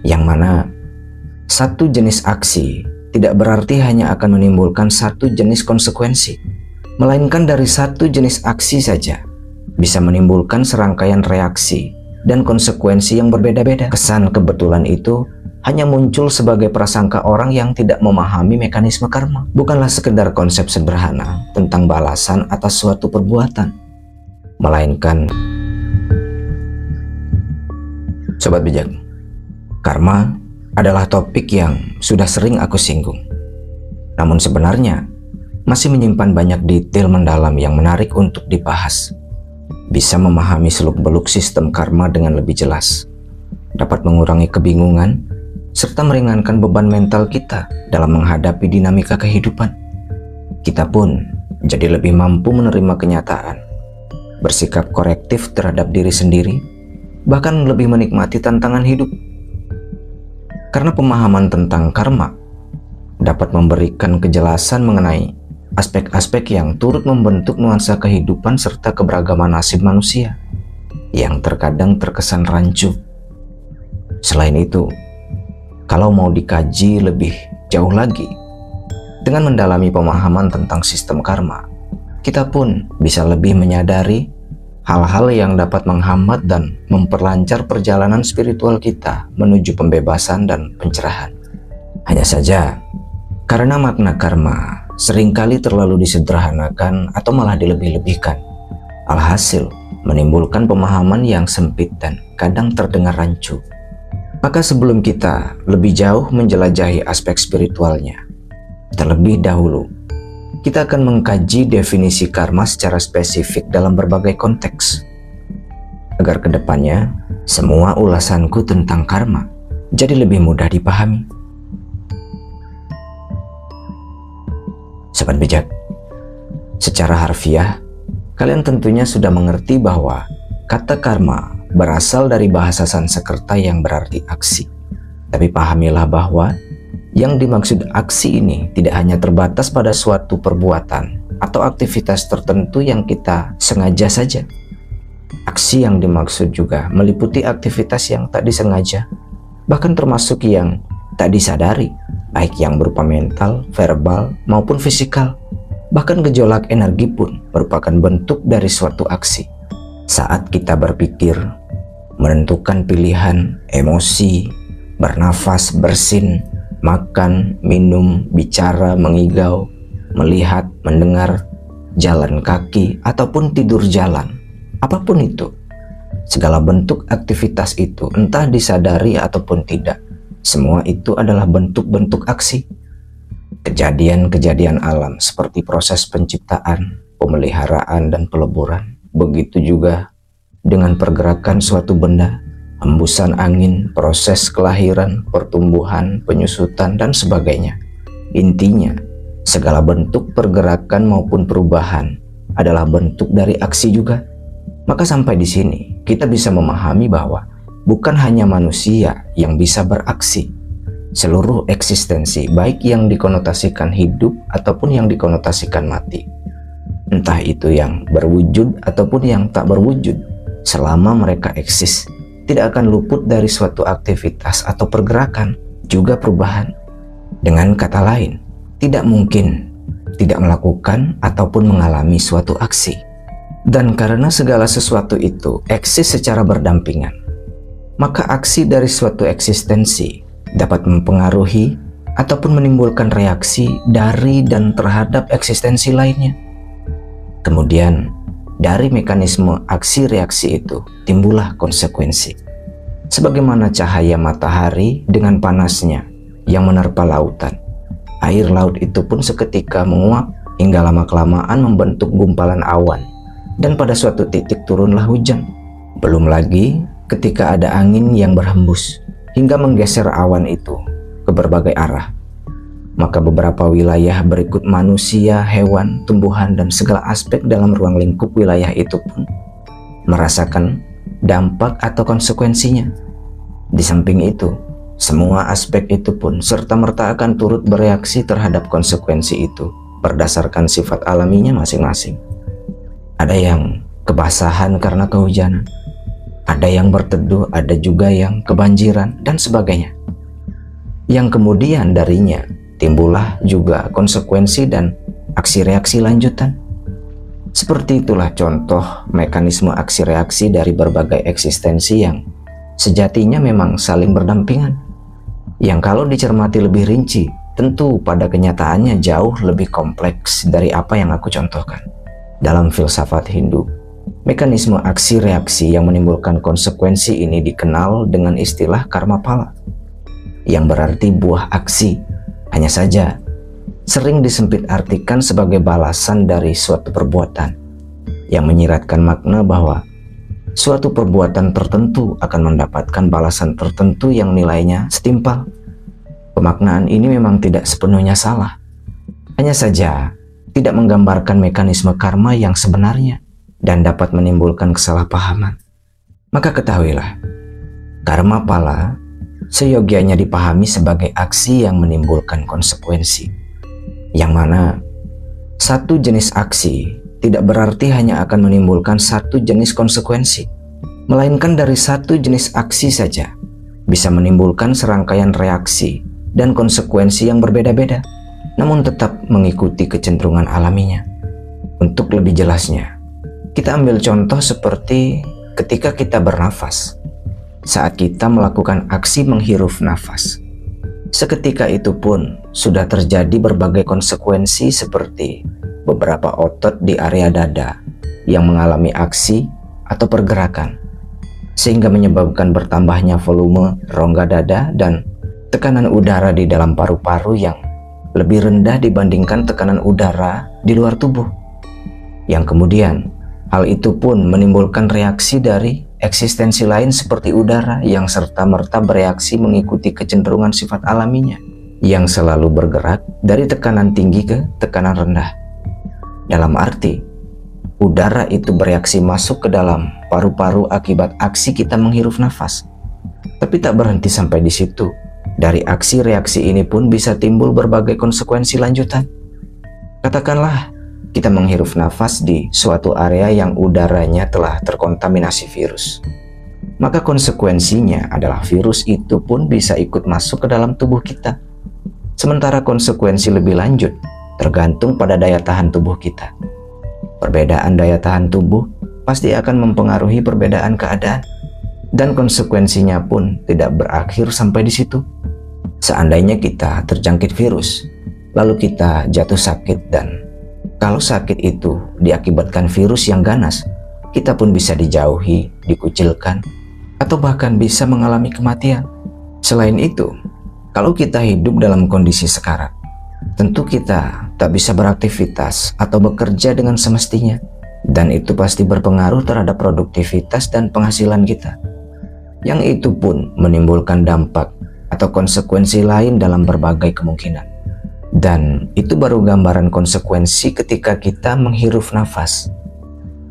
yang mana satu jenis aksi tidak berarti hanya akan menimbulkan satu jenis konsekuensi, melainkan dari satu jenis aksi saja bisa menimbulkan serangkaian reaksi dan konsekuensi yang berbeda-beda. Kesan kebetulan itu hanya muncul sebagai prasangka orang yang tidak memahami mekanisme karma. Bukanlah sekedar konsep sederhana tentang balasan atas suatu perbuatan, melainkan, sobat bijak, karma adalah topik yang sudah sering aku singgung. Namun sebenarnya masih menyimpan banyak detail mendalam yang menarik untuk dibahas. Bisa memahami seluk-beluk sistem karma dengan lebih jelas, dapat mengurangi kebingungan, serta meringankan beban mental kita dalam menghadapi dinamika kehidupan. Kita pun jadi lebih mampu menerima kenyataan, bersikap korektif terhadap diri sendiri, bahkan lebih menikmati tantangan hidup. Karena pemahaman tentang karma dapat memberikan kejelasan mengenai aspek-aspek yang turut membentuk nuansa kehidupan serta keberagaman nasib manusia yang terkadang terkesan rancu. Selain itu, kalau mau dikaji lebih jauh lagi, dengan mendalami pemahaman tentang sistem karma, kita pun bisa lebih menyadari hal-hal yang dapat menghambat dan memperlancar perjalanan spiritual kita menuju pembebasan dan pencerahan. Hanya saja, karena makna karma seringkali terlalu disederhanakan atau malah dilebih-lebihkan, alhasil menimbulkan pemahaman yang sempit dan kadang terdengar rancu. Maka sebelum kita lebih jauh menjelajahi aspek spiritualnya, terlebih dahulu kita akan mengkaji definisi karma secara spesifik dalam berbagai konteks, agar kedepannya semua ulasanku tentang karma jadi lebih mudah dipahami. Sobat bijak, secara harfiah, kalian tentunya sudah mengerti bahwa kata karma berasal dari bahasa Sanskerta yang berarti aksi. Tapi pahamilah bahwa yang dimaksud aksi ini tidak hanya terbatas pada suatu perbuatan atau aktivitas tertentu yang kita sengaja saja. Aksi yang dimaksud juga meliputi aktivitas yang tak disengaja, bahkan termasuk yang tak disadari, baik yang berupa mental, verbal, maupun fisikal. Bahkan gejolak energi pun merupakan bentuk dari suatu aksi. Saat kita berpikir, menentukan pilihan, emosi, bernafas, bersin, makan, minum, bicara, mengigau, melihat, mendengar, jalan kaki, ataupun tidur jalan, apapun itu, segala bentuk aktivitas itu entah disadari ataupun tidak, semua itu adalah bentuk-bentuk aksi. Kejadian-kejadian alam seperti proses penciptaan, pemeliharaan, dan peleburan. Begitu juga dengan pergerakan suatu benda, hembusan angin, proses kelahiran, pertumbuhan, penyusutan, dan sebagainya. Intinya, segala bentuk pergerakan maupun perubahan adalah bentuk dari aksi juga. Maka sampai di sini, kita bisa memahami bahwa bukan hanya manusia yang bisa beraksi. Seluruh eksistensi, baik yang dikonotasikan hidup ataupun yang dikonotasikan mati, entah itu yang berwujud ataupun yang tak berwujud, selama mereka eksis, tidak akan luput dari suatu aktivitas atau pergerakan, juga perubahan. Dengan kata lain, tidak mungkin tidak melakukan ataupun mengalami suatu aksi. Dan karena segala sesuatu itu eksis secara berdampingan, maka aksi dari suatu eksistensi dapat mempengaruhi ataupun menimbulkan reaksi dari dan terhadap eksistensi lainnya. Kemudian, dari mekanisme aksi reaksi itu timbullah konsekuensi. Sebagaimana cahaya matahari dengan panasnya yang menerpa lautan, air laut itu pun seketika menguap hingga lama-kelamaan membentuk gumpalan awan, dan pada suatu titik turunlah hujan. Belum lagi ketika ada angin yang berhembus hingga menggeser awan itu ke berbagai arah, maka beberapa wilayah berikut manusia, hewan, tumbuhan, dan segala aspek dalam ruang lingkup wilayah itu pun merasakan dampak atau konsekuensinya. Di samping itu, semua aspek itu pun serta-merta akan turut bereaksi terhadap konsekuensi itu berdasarkan sifat alaminya masing-masing. Ada yang kebasahan karena kehujanan, ada yang berteduh, ada juga yang kebanjiran, dan sebagainya. Yang kemudian darinya timbullah juga konsekuensi dan aksi reaksi lanjutan. Seperti itulah contoh mekanisme aksi reaksi dari berbagai eksistensi yang sejatinya memang saling berdampingan, yang kalau dicermati lebih rinci tentu pada kenyataannya jauh lebih kompleks dari apa yang aku contohkan. Dalam filsafat Hindu, mekanisme aksi reaksi yang menimbulkan konsekuensi ini dikenal dengan istilah karma pala, yang berarti buah aksi. Hanya saja sering disempit artikan sebagai balasan dari suatu perbuatan, yang menyiratkan makna bahwa suatu perbuatan tertentu akan mendapatkan balasan tertentu yang nilainya setimpal. Pemaknaan ini memang tidak sepenuhnya salah, hanya saja tidak menggambarkan mekanisme karma yang sebenarnya dan dapat menimbulkan kesalahpahaman. Maka ketahuilah, karma pala seyogianya dipahami sebagai aksi yang menimbulkan konsekuensi, yang mana satu jenis aksi tidak berarti hanya akan menimbulkan satu jenis konsekuensi, melainkan dari satu jenis aksi saja bisa menimbulkan serangkaian reaksi dan konsekuensi yang berbeda-beda, namun tetap mengikuti kecenderungan alaminya. Untuk lebih jelasnya, kita ambil contoh seperti ketika kita bernafas. Saat kita melakukan aksi menghirup nafas, seketika itu pun sudah terjadi berbagai konsekuensi seperti beberapa otot di area dada yang mengalami aksi atau pergerakan, sehingga menyebabkan bertambahnya volume rongga dada dan tekanan udara di dalam paru-paru yang lebih rendah dibandingkan tekanan udara di luar tubuh. Yang kemudian hal itu pun menimbulkan reaksi dari eksistensi lain seperti udara yang serta-merta bereaksi mengikuti kecenderungan sifat alaminya yang selalu bergerak dari tekanan tinggi ke tekanan rendah. Dalam arti, udara itu bereaksi masuk ke dalam paru-paru akibat aksi kita menghirup nafas. Tapi tak berhenti sampai di situ. Dari aksi reaksi ini pun bisa timbul berbagai konsekuensi lanjutan. Katakanlah kita menghirup nafas di suatu area yang udaranya telah terkontaminasi virus. Maka konsekuensinya adalah virus itu pun bisa ikut masuk ke dalam tubuh kita. Sementara konsekuensi lebih lanjut tergantung pada daya tahan tubuh kita. Perbedaan daya tahan tubuh pasti akan mempengaruhi perbedaan keadaan, dan konsekuensinya pun tidak berakhir sampai di situ. Seandainya kita terjangkit virus, lalu kita jatuh sakit, dan kalau sakit itu diakibatkan virus yang ganas, kita pun bisa dijauhi, dikucilkan, atau bahkan bisa mengalami kematian. Selain itu, kalau kita hidup dalam kondisi sekarat, tentu kita tak bisa beraktivitas atau bekerja dengan semestinya, dan itu pasti berpengaruh terhadap produktivitas dan penghasilan kita. Yang itu pun menimbulkan dampak atau konsekuensi lain dalam berbagai kemungkinan. Dan itu baru gambaran konsekuensi ketika kita menghirup nafas.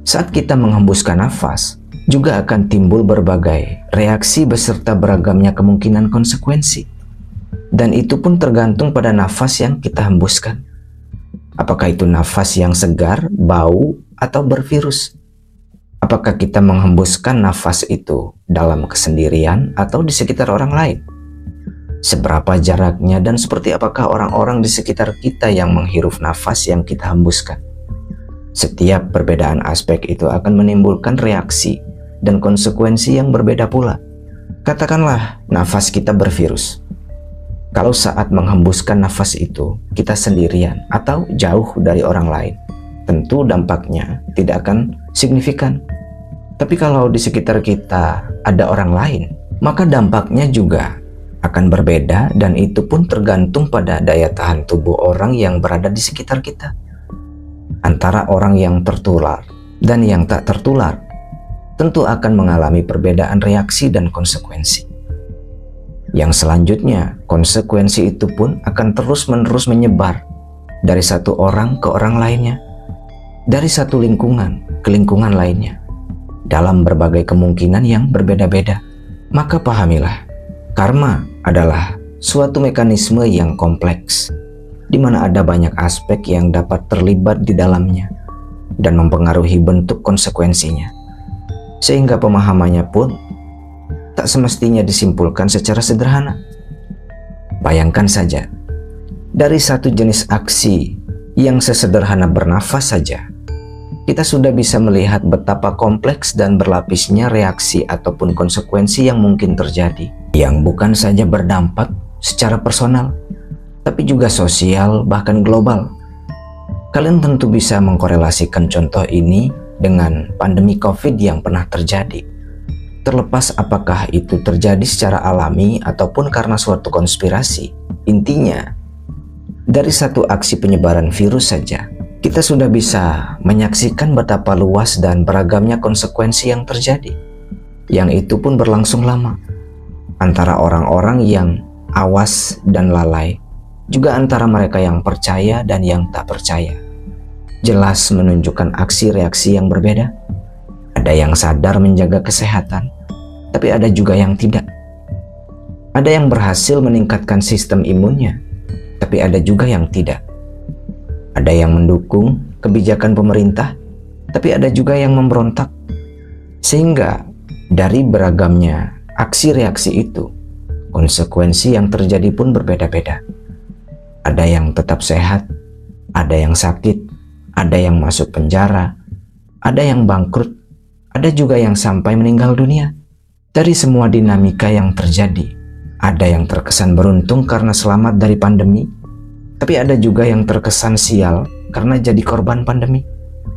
Saat kita menghembuskan nafas, juga akan timbul berbagai reaksi beserta beragamnya kemungkinan konsekuensi. Dan itu pun tergantung pada nafas yang kita hembuskan. Apakah itu nafas yang segar, bau, atau bervirus? Apakah kita menghembuskan nafas itu dalam kesendirian atau di sekitar orang lain? Seberapa jaraknya dan seperti apakah orang-orang di sekitar kita yang menghirup nafas yang kita hembuskan? Setiap perbedaan aspek itu akan menimbulkan reaksi dan konsekuensi yang berbeda pula. Katakanlah nafas kita bervirus. Kalau saat menghembuskan nafas itu kita sendirian atau jauh dari orang lain, tentu dampaknya tidak akan signifikan. Tapi kalau di sekitar kita ada orang lain, maka dampaknya juga akan berbeda, dan itu pun tergantung pada daya tahan tubuh orang yang berada di sekitar kita. Antara orang yang tertular dan yang tak tertular tentu akan mengalami perbedaan reaksi dan konsekuensi. Yang selanjutnya, konsekuensi itu pun akan terus-menerus menyebar dari satu orang ke orang lainnya, dari satu lingkungan ke lingkungan lainnya, dalam berbagai kemungkinan yang berbeda-beda. Maka pahamilah, karma adalah suatu mekanisme yang kompleks, di mana ada banyak aspek yang dapat terlibat di dalamnya dan mempengaruhi bentuk konsekuensinya. sehingga pemahamannya pun tak semestinya disimpulkan secara sederhana. Bayangkan saja, dari satu jenis aksi yang sesederhana bernafas saja, kita sudah bisa melihat betapa kompleks dan berlapisnya reaksi ataupun konsekuensi yang mungkin terjadi, yang bukan saja berdampak secara personal, tapi juga sosial bahkan global. Kalian tentu bisa mengkorelasikan contoh ini dengan pandemi COVID yang pernah terjadi. Terlepas apakah itu terjadi secara alami ataupun karena suatu konspirasi, intinya dari satu aksi penyebaran virus saja, kita sudah bisa menyaksikan betapa luas dan beragamnya konsekuensi yang terjadi, yang itu pun berlangsung lama, antara orang-orang yang awas dan lalai, juga antara mereka yang percaya dan yang tak percaya. Jelas menunjukkan aksi reaksi yang berbeda. Ada yang sadar menjaga kesehatan, tapi ada juga yang tidak. Ada yang berhasil meningkatkan sistem imunnya, tapi ada juga yang tidak. Ada yang mendukung kebijakan pemerintah, tapi ada juga yang memberontak. Sehingga dari beragamnya aksi reaksi itu, konsekuensi yang terjadi pun berbeda-beda. Ada yang tetap sehat, ada yang sakit, ada yang masuk penjara, ada yang bangkrut, ada juga yang sampai meninggal dunia. Dari semua dinamika yang terjadi, ada yang terkesan beruntung karena selamat dari pandemi, tapi ada juga yang terkesan sial karena jadi korban pandemi.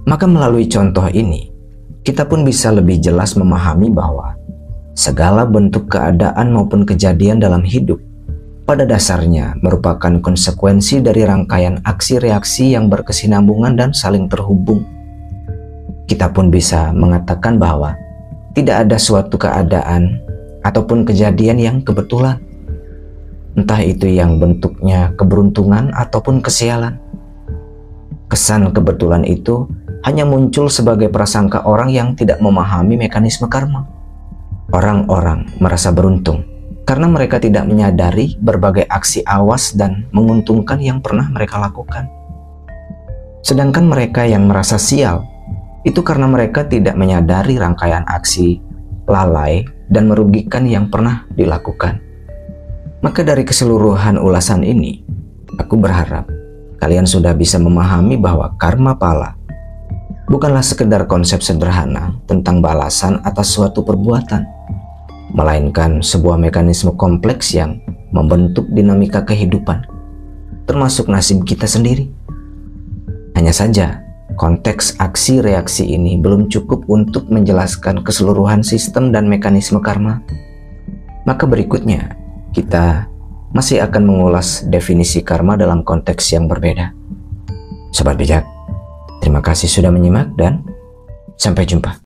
Maka melalui contoh ini, kita pun bisa lebih jelas memahami bahwa segala bentuk keadaan maupun kejadian dalam hidup pada dasarnya merupakan konsekuensi dari rangkaian aksi reaksi yang berkesinambungan dan saling terhubung. Kita pun bisa mengatakan bahwa tidak ada suatu keadaan ataupun kejadian yang kebetulan, entah itu yang bentuknya keberuntungan ataupun kesialan. Kesan kebetulan itu hanya muncul sebagai prasangka orang yang tidak memahami mekanisme karma. Orang-orang merasa beruntung karena mereka tidak menyadari berbagai aksi awas dan menguntungkan yang pernah mereka lakukan. Sedangkan mereka yang merasa sial itu karena mereka tidak menyadari rangkaian aksi lalai dan merugikan yang pernah dilakukan. Maka dari keseluruhan ulasan ini, aku berharap kalian sudah bisa memahami bahwa karma pala bukanlah sekedar konsep sederhana tentang balasan atas suatu perbuatan, melainkan sebuah mekanisme kompleks yang membentuk dinamika kehidupan, termasuk nasib kita sendiri. Hanya saja, konteks aksi reaksi ini belum cukup untuk menjelaskan keseluruhan sistem dan mekanisme karma. Maka berikutnya, kita masih akan mengulas definisi karma dalam konteks yang berbeda. Sobat bijak, terima kasih sudah menyimak dan sampai jumpa.